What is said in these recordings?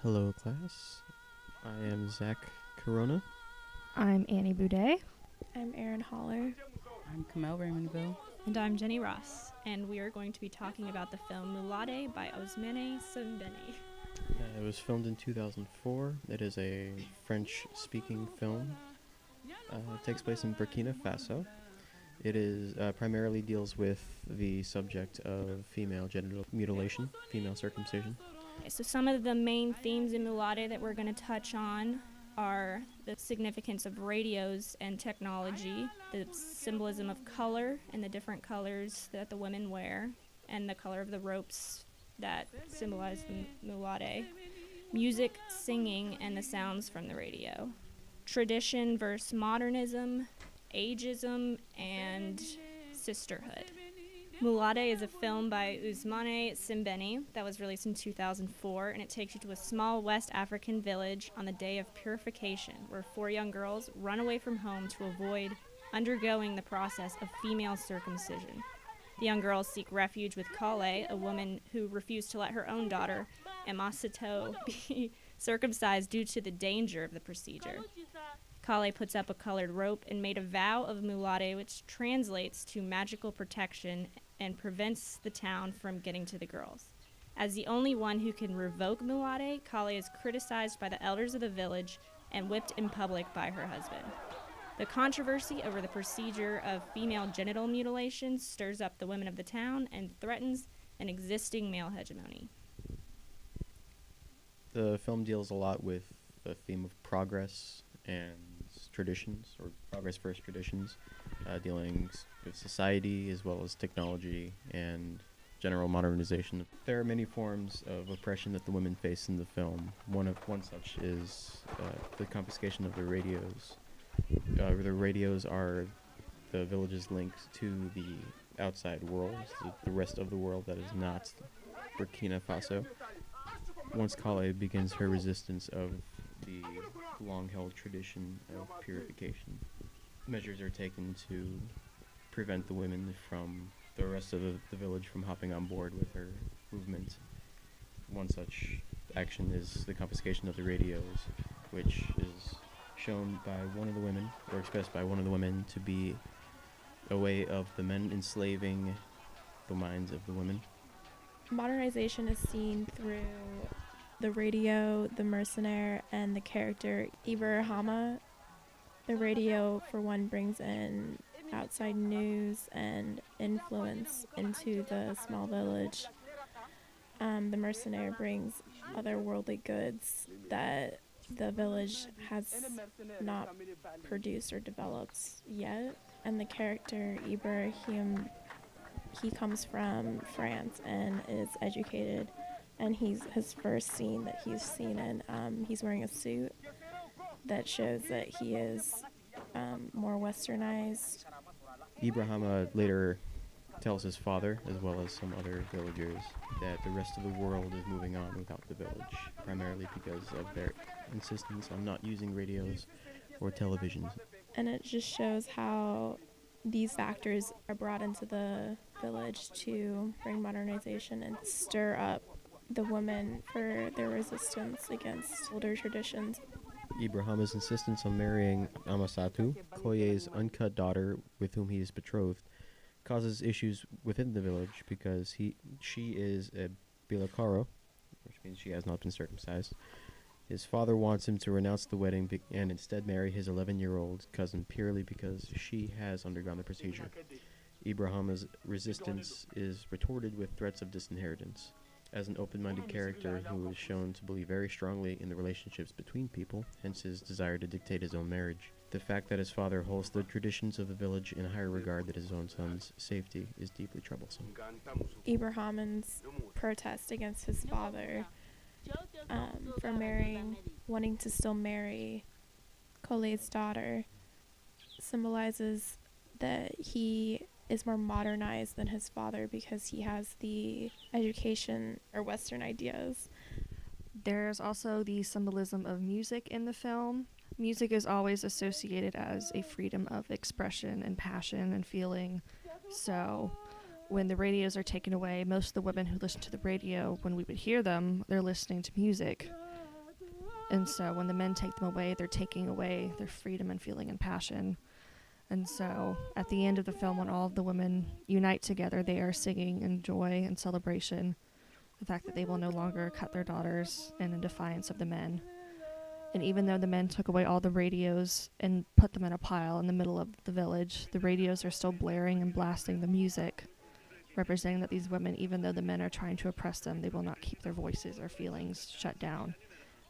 Hello, class. I am Zach Corona. I'm Annie Boudet. I'm Erin Holler. I'm Kamel Raymondville. And I'm Jenny Ross, and we are going to be talking about the film Moolaadé by Ousmane Sembène. It was filmed in 2004. It is a French-speaking film. It takes place in Burkina Faso. It is primarily deals with the subject of female genital mutilation, female circumcision. Okay, so some of the main themes in Moolaadé that we're going to touch on are the significance of radios and technology, the symbolism of color and the different colors that the women wear, and the color of the ropes that symbolize the Moolaadé, music, singing, and the sounds from the radio, tradition versus modernism, ageism, and sisterhood. Moolaadé is a film by Ousmane Sembène that was released in 2004, and it takes you to a small West African village on the day of purification, where 4 young girls run away from home to avoid undergoing the process of female circumcision. The young girls seek refuge with Kale, a woman who refused to let her own daughter, Emasato, be circumcised due to the danger of the procedure. Kale puts up a colored rope and made a vow of Moolaadé, which translates to magical protection and prevents the town from getting to the girls. As the only one who can revoke Moolaadé, Kale is criticized by the elders of the village and whipped in public by her husband. The controversy over the procedure of female genital mutilation stirs up the women of the town and threatens an existing male hegemony. The film deals a lot with the theme of progress and traditions, or progress versus traditions, dealing with society as well as technology and general modernization. There are many forms of oppression that the women face in the film. One such is the confiscation of the radios. The radios are the village's links to the outside world, the rest of the world that is not Burkina Faso. Once Kale begins her resistance of the long-held tradition of purification, measures are taken to prevent the women from the rest of the village from hopping on board with her movement. One such action is the confiscation of the radios, which is shown by one of the women, or expressed by one of the women, to be a way of the men enslaving the minds of the women. Modernization is seen through the radio, the mercenary, and the character Ibrahima. The radio, for one, brings in outside news and influence into the small village. The mercenary brings otherworldly goods that the village has not produced or developed yet. And the character Ibrahim, he comes from France and is educated, and his first scene that he's seen in, he's wearing a suit that shows that he is more westernized. Ibrahima later tells his father, as well as some other villagers, that the rest of the world is moving on without the village, primarily because of their insistence on not using radios or televisions. And it just shows how these factors are brought into the village to bring modernization and stir up the women for their resistance against older traditions. Ibrahima's insistence on marrying Amasatu, Koye's uncut daughter with whom he is betrothed, causes issues within the village because she is a Bilakaro, which means she has not been circumcised. His father wants him to renounce the wedding and instead marry his 11-year-old cousin purely because she has undergone the procedure. Ibrahima's resistance is retorted with threats of disinheritance. As an open-minded character who is shown to believe very strongly in the relationships between people, hence his desire to dictate his own marriage, the fact that his father holds the traditions of the village in higher regard than his own son's safety is deeply troublesome. Ibrahim's protest against his father for wanting to still marry Kole's daughter, symbolizes that he is more modernized than his father because he has the education or Western ideas. There's also the symbolism of music in the film. Music is always associated as a freedom of expression and passion and feeling. So when the radios are taken away, most of the women who listen to the radio, when we would hear them, they're listening to music. And so when the men take them away, they're taking away their freedom and feeling and passion. And so at the end of the film, when all of the women unite together, they are singing in joy and celebration the fact that they will no longer cut their daughters and in defiance of the men. And even though the men took away all the radios and put them in a pile in the middle of the village, the radios are still blaring and blasting the music, representing that these women, even though the men are trying to oppress them, they will not keep their voices or feelings shut down.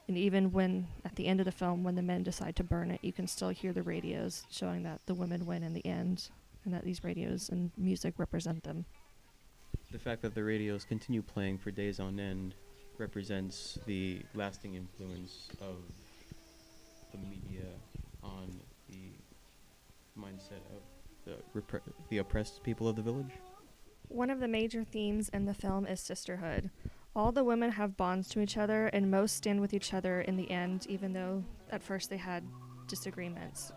And even when, at the end of the film, when the men decide to burn it, you can still hear the radios showing that the women win in the end, and that these radios and music represent them. The fact that the radios continue playing for days on end represents the lasting influence of the media on the mindset of the oppressed people of the village. One of the major themes in the film is sisterhood. All the women have bonds to each other, and most stand with each other in the end, even though at first they had disagreements.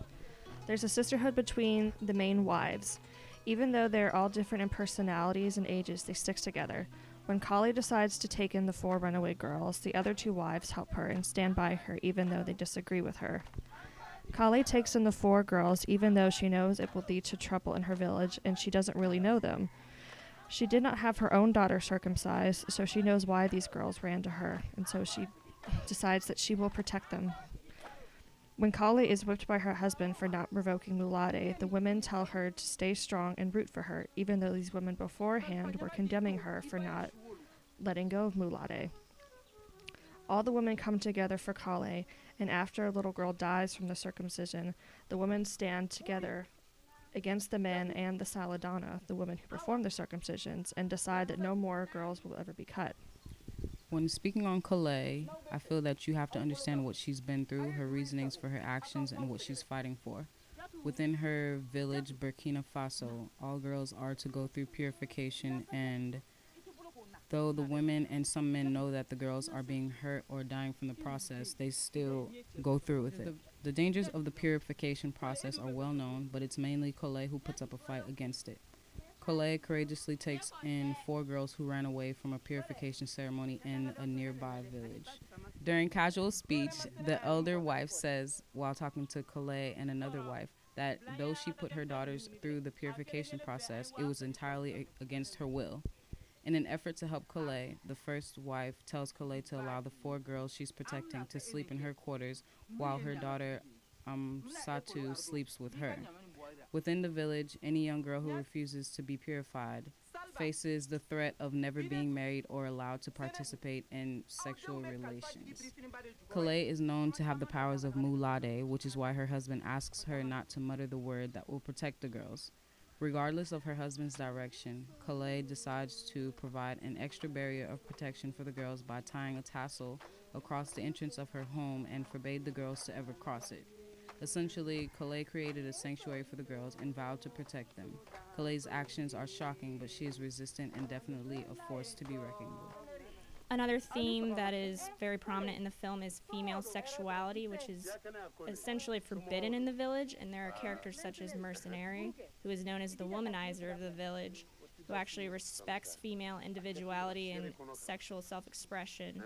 There's a sisterhood between the main wives. Even though they're all different in personalities and ages, they stick together. When Kali decides to take in the 4 runaway girls, the other 2 wives help her and stand by her even though they disagree with her. Kali takes in the 4 girls even though she knows it will lead to trouble in her village and she doesn't really know them. She did not have her own daughter circumcised, so she knows why these girls ran to her, and so she decides that she will protect them. When Kali is whipped by her husband for not revoking Moolaadé, the women tell her to stay strong and root for her, even though these women beforehand were condemning her for not letting go of Moolaadé. All the women come together for Kali, and after a little girl dies from the circumcision, the women stand together against the men and the Saladana, the women who perform the circumcisions, and decide that no more girls will ever be cut. When speaking on Calais, I feel that you have to understand what she's been through, her reasonings for her actions, and what she's fighting for. Within her village, Burkina Faso, all girls are to go through purification, and though the women and some men know that the girls are being hurt or dying from the process, they still go through with it. The dangers of the purification process are well known, but it's mainly Calais who puts up a fight against it. Calais courageously takes in 4 girls who ran away from a purification ceremony in a nearby village. During casual speech, the elder wife says, while talking to Calais and another wife, that though she put her daughters through the purification process, it was entirely against her will. In an effort to help Calais, the first wife tells Calais to allow the 4 girls she's protecting to sleep in her quarters while her daughter Satu sleeps with her. Within the village, any young girl who refuses to be purified faces the threat of never being married or allowed to participate in sexual relations. Calais is known to have the powers of Moolaadé, which is why her husband asks her not to mutter the word that will protect the girls. Regardless of her husband's direction, Calais decides to provide an extra barrier of protection for the girls by tying a tassel across the entrance of her home and forbade the girls to ever cross it. Essentially, Calais created a sanctuary for the girls and vowed to protect them. Calais' actions are shocking, but she is resistant and definitely a force to be reckoned with. Another theme that is very prominent in the film is female sexuality, which is essentially forbidden in the village, and there are characters such as Mercenary, who is known as the womanizer of the village, who actually respects female individuality and sexual self-expression.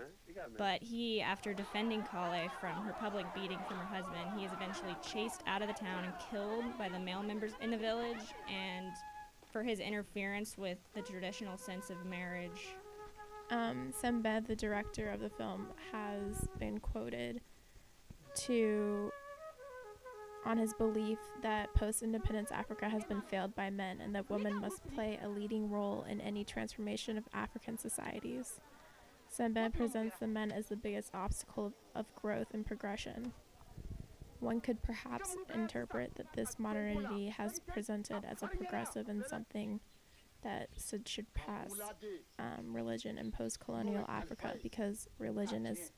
But he, after defending Calais from her public beating from her husband, he is eventually chased out of the town and killed by the male members in the village, and for his interference with the traditional sense of marriage. Sembed, the director of the film, has been quoted on his belief that post-independence Africa has been failed by men and that women must play a leading role in any transformation of African societies. Sembed presents the men as the biggest obstacle of growth and progression. One could perhaps interpret that this modernity has presented as a progressive and something that should pass religion in post-colonial Africa, because religion is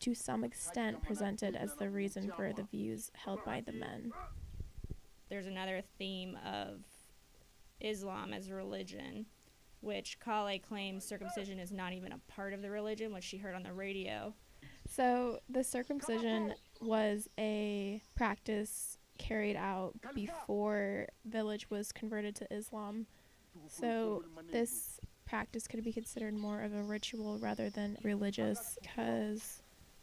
to some extent presented as the reason for the views held by the men. There's another theme of Islam as a religion, which Calais claims circumcision is not even a part of the religion, which she heard on the radio. So the circumcision was a practice carried out before village was converted to Islam. So this practice could be considered more of a ritual rather than religious, because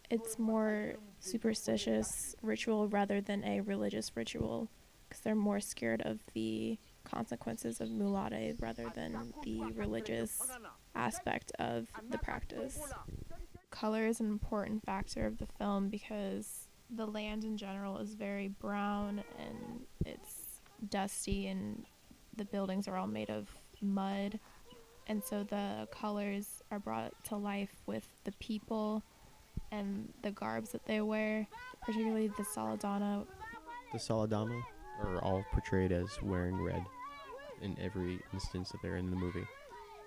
it's more superstitious ritual rather than a religious ritual, because they're more scared of the consequences of Moolaadé rather than the religious aspect of the practice. Color is an important factor of the film because the land in general is very brown and it's dusty, and the buildings are all made of mud, and so the colors are brought to life with the people and the garbs that they wear, particularly the Saladana. The Saladama are all portrayed as wearing red in every instance that they're in the movie,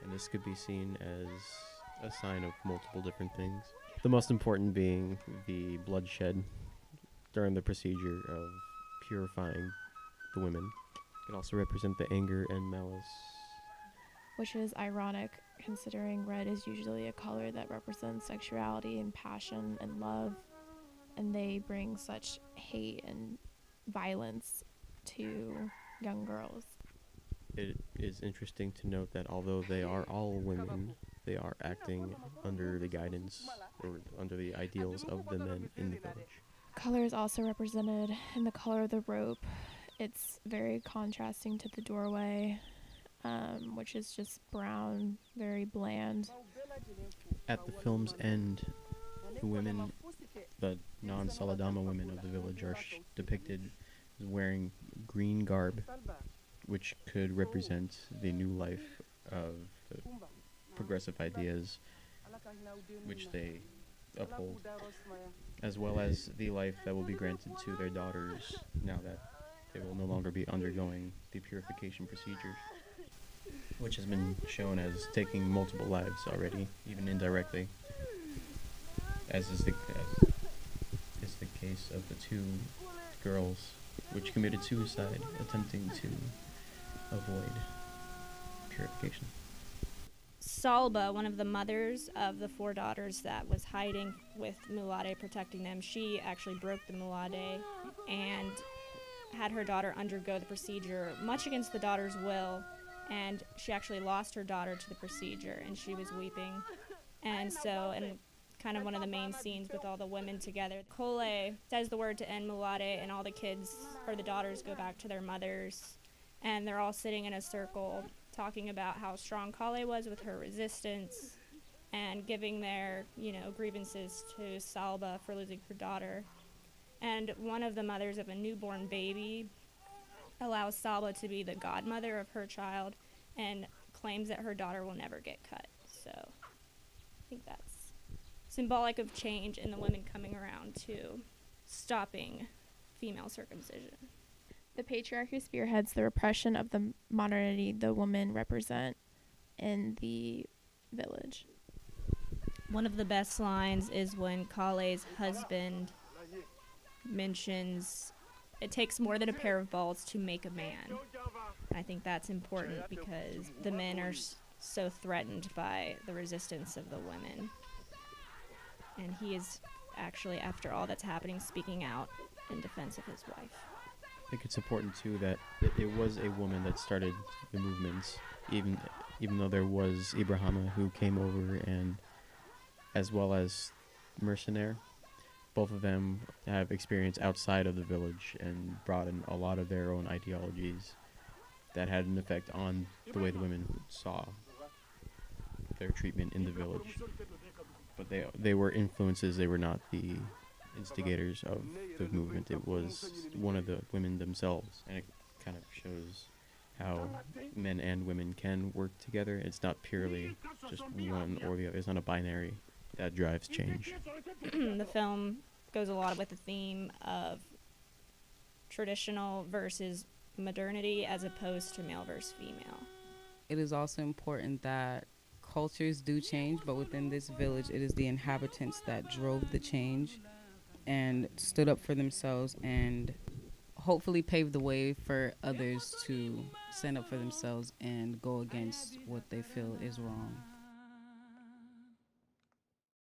and this could be seen as a sign of multiple different things. The most important being the bloodshed during the procedure of purifying the women. It can also represent the anger and malice. Which is ironic, considering red is usually a color that represents sexuality and passion and love, and they bring such hate and violence to young girls. It is interesting to note that although they are all women, they are acting under the guidance or under the ideals of the men in the village. Color is also represented in the color of the rope. It's very contrasting to the doorway, which is just brown, very bland. At the film's end, the women, the non-Saladama women of the village, are depicted as wearing green garb, which could represent the new life of the progressive ideas which they uphold, as well as the life that will be granted to their daughters now that they will no longer be undergoing the purification procedures, which has been shown as taking multiple lives already, even indirectly, as is the case of the two girls which committed suicide attempting to avoid purification. Salba, one of the mothers of the 4 daughters that was hiding with Moolaadé protecting them, she actually broke the Moolaadé and had her daughter undergo the procedure, much against the daughter's will, and she actually lost her daughter to the procedure, and she was weeping. And so, and kind of one of the main scenes with all the women together, Kole says the word to end Moolaadé, and all the kids, or the daughters, go back to their mothers, and they're all sitting in a circle talking about how strong Kale was with her resistance and giving their, grievances to Salba for losing her daughter. And one of the mothers of a newborn baby allows Salba to be the godmother of her child and claims that her daughter will never get cut. So I think that's symbolic of change in the women coming around to stopping female circumcision. The patriarchy spearheads the repression of the modernity the women represent in the village. One of the best lines is when Kale's husband mentions it takes more than a pair of balls to make a man. And I think that's important because the men are so threatened by the resistance of the women. And he is actually, after all that's happening, speaking out in defense of his wife. I think it's important too that it was a woman that started the movements, even though there was Ibrahima who came over, and as well as Mercenaire. Both of them have experience outside of the village and brought in a lot of their own ideologies that had an effect on the way the women saw their treatment in the village. But they were influences, they were not the instigators of the movement. It was one of the women themselves, and it kind of shows how men and women can work together. It's not purely just one or the other. It's not a binary that drives change. The film goes a lot with the theme of traditional versus modernity as opposed to male versus female. It is also important that cultures do change, but within this village, it is the inhabitants that drove the change and stood up for themselves and hopefully paved the way for others to stand up for themselves and go against what they feel is wrong.